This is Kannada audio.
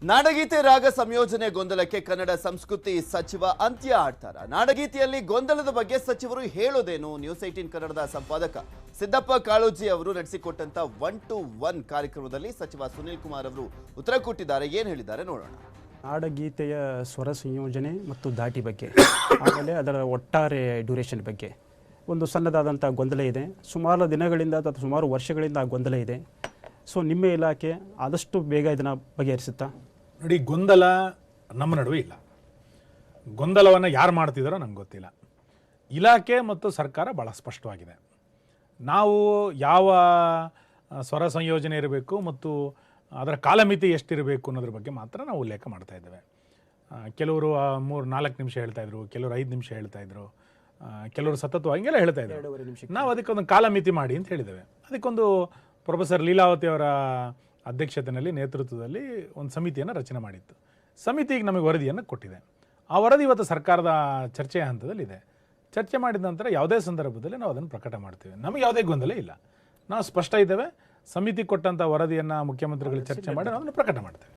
ನಾಡಗೀತೆ ರಾಗ ಸಂಯೋಜನೆ ಗೊಂದಲಕ್ಕೆ ಕನ್ನಡ ಸಂಸ್ಕೃತಿ ಸಚಿವ ಅಂತ್ಯ ಆಡ್ತಾರ. ನಾಡಗೀತೆಯಲ್ಲಿ ಗೊಂದಲದ ಬಗ್ಗೆ ಸಚಿವರು ಹೇಳೋದೇನು? ನ್ಯೂಸ್ 18 ಕನ್ನಡದ ಸಂಪಾದಕ ಸಿದ್ದಪ್ಪ ಕಾಳೋಜಿ ಅವರು ನಡೆಸಿಕೊಟ್ಟಂತ 1 to 1 ಕಾರ್ಯಕ್ರಮದಲ್ಲಿ ಸಚಿವ ಸುನೀಲ್ ಕುಮಾರ್ ಅವರು ಉತ್ತರ ಕೊಟ್ಟಿದ್ದಾರೆ. ಏನು ಹೇಳಿದ್ದಾರೆ ನೋಡೋಣ. ನಾಡಗೀತೆಯ ಸ್ವರ ಸಂಯೋಜನೆ ಮತ್ತು ಧಾಟಿ ಬಗ್ಗೆ, ಆಮೇಲೆ ಅದರ ಒಟ್ಟಾರೆ ಡ್ಯೂರೇಷನ್ ಬಗ್ಗೆ ಒಂದು ಸಣ್ಣದಾದಂಥ ಗೊಂದಲ ಇದೆ. ಸುಮಾರು ದಿನಗಳಿಂದ ಅಥವಾ ಸುಮಾರು ವರ್ಷಗಳಿಂದ ಆ ಗೊಂದಲ ಇದೆ. ಸೊ ನಿಮ್ಮ ಇಲಾಖೆ ಆದಷ್ಟು ಬೇಗ ಇದನ್ನು ಬಗೆಹರಿಸುತ್ತಾ? ನೋಡಿ, ಗೊಂದಲ ನಮ್ಮ ನಡುವೆ ಇಲ್ಲ. ಗೊಂದಲವನ್ನು ಯಾರು ಮಾಡ್ತಿದ್ದಾರೋ ನಂಗೆ ಗೊತ್ತಿಲ್ಲ. ಇಲಾಖೆ ಮತ್ತು ಸರ್ಕಾರ ಭಾಳ ಸ್ಪಷ್ಟವಾಗಿದೆ. ನಾವು ಯಾವ ಸ್ವರ ಸಂಯೋಜನೆ ಇರಬೇಕು ಮತ್ತು ಅದರ ಕಾಲಮಿತಿ ಎಷ್ಟಿರಬೇಕು ಅನ್ನೋದ್ರ ಬಗ್ಗೆ ಮಾತ್ರ ನಾವು ಉಲ್ಲೇಖ ಮಾಡ್ತಾ ಇದ್ದೇವೆ. ಕೆಲವರು 3-4 ನಿಮಿಷ ಹೇಳ್ತಾಯಿದ್ರು, ಕೆಲವರು 5 ನಿಮಿಷ ಹೇಳ್ತಾಯಿದ್ರು, ಕೆಲವರು ಸತತವಾಗಿ ಹಿಂಗೆಲ್ಲ ಹೇಳ್ತಾ ಇದ್ರು. ನಾವು ಅದಕ್ಕೊಂದು ಕಾಲಮಿತಿ ಮಾಡಿ ಅಂತ ಹೇಳಿದ್ದೇವೆ. ಅದಕ್ಕೊಂದು ಪ್ರೊಫೆಸರ್ ಲೀಲಾವತಿ ಅವರ ಅಧ್ಯಕ್ಷತೆಯಲ್ಲಿ ನೇತೃತ್ವದಲ್ಲಿ ಒಂದು ಸಮಿತಿಯನ್ನು ರಚನೆ ಮಾಡಿತ್ತು. ಸಮಿತಿಗೆ ನಮಗೆ ವರದಿಯನ್ನು ಕೊಟ್ಟಿದೆ. ಆ ವರದಿ ಇವತ್ತು ಸರ್ಕಾರದ ಚರ್ಚೆಯ ಹಂತದಲ್ಲಿದೆ. ಚರ್ಚೆ ಮಾಡಿದ ನಂತರ ಯಾವುದೇ ಸಂದರ್ಭದಲ್ಲಿ ನಾವು ಅದನ್ನು ಪ್ರಕಟ ಮಾಡ್ತೇವೆ. ನಮಗೆ ಯಾವುದೇ ಗೊಂದಲ ಇಲ್ಲ. ನಾವು ಸ್ಪಷ್ಟ ಇದ್ದೇವೆ. ಸಮಿತಿ ಕೊಟ್ಟಂಥ ವರದಿಯನ್ನು ಮುಖ್ಯಮಂತ್ರಿಗಳು ಚರ್ಚೆ ಮಾಡಿ ನಾವು ಅದನ್ನು ಪ್ರಕಟ ಮಾಡ್ತೇವೆ.